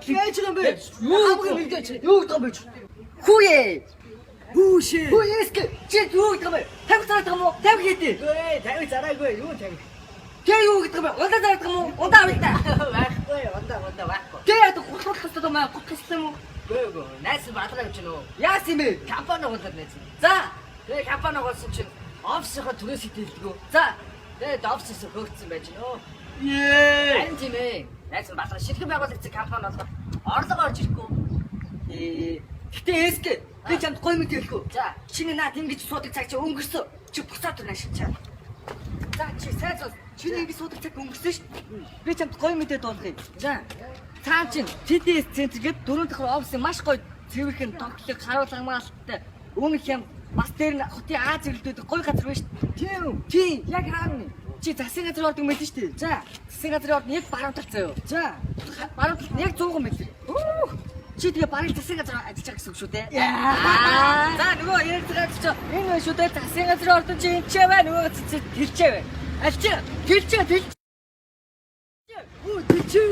Яаж юм бэ? Хамгийн мэдээч. Юу гэдэг юм бэ? Хүүе. Хүүшээ. Хүүеск чи юу гэдэг юм бэ? Тавь цаад юм уу? Тавь хийдэ. Гүй, 50 зараагүй юу 50. Тэ юу гэдэг юм бэ? Удаа зардаг юм уу? Удаа авъя та. Байхгүй, удаа байхгүй. Тэ яд гутлах юм аа? Гутлах юм уу? Гүй, найс бадраа гэж нөө. Яас юм бэ? Компани болоод найс. За. Тэгээ компани болсон чинь офисынхаа түрээс хитэлдэггүй. За. Тэгээд офисээс хөөгдсөн байж нөө. Ее. Харин тийм ээ. Найс бадраа ширхэг байгуулагч компани болохоор орлого орж ирэхгүй. Гэтэ эск би чамд гой мэд хэлэхгүй. За. Чиний наад ингэж суудаг цаг чи өнгөрсөн. Чи буцаад түрнэ шилчээ. За чи сайн зов. Чиний ингэж суудаг цаг өнгөрсөн ш. Би чамд гой мэдээ дуулах юм. За. Цаан чин TDS центр гээд 4 дахь офисын маш гоё цэвэрхэн тоглох харуул хамгаалалттай өмнөх юм бас дээр нь хотын Аз зөвлөдөд гоё газар байна ш. Тийм. Яг хаана. Чи засгийн газар ордог мэдэн ш. За. Засгийн газар орд яг баруун талд заяа. За. Баруун талд яг 100 м. Чи тэгээ барыг засгийн газар ажиллаж байгаа гэсэн үг шүү дээ. За нөгөө ярих газар чи энэ байна шүү дээ. Засгийн газар ордон чи энэ ч бай нөгөө тэлчээ бай. Альч тэлчээ.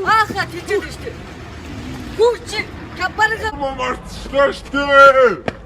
Ааха тэлчээ шүү дээ. Хүүч компаниг Марцлаа штэ.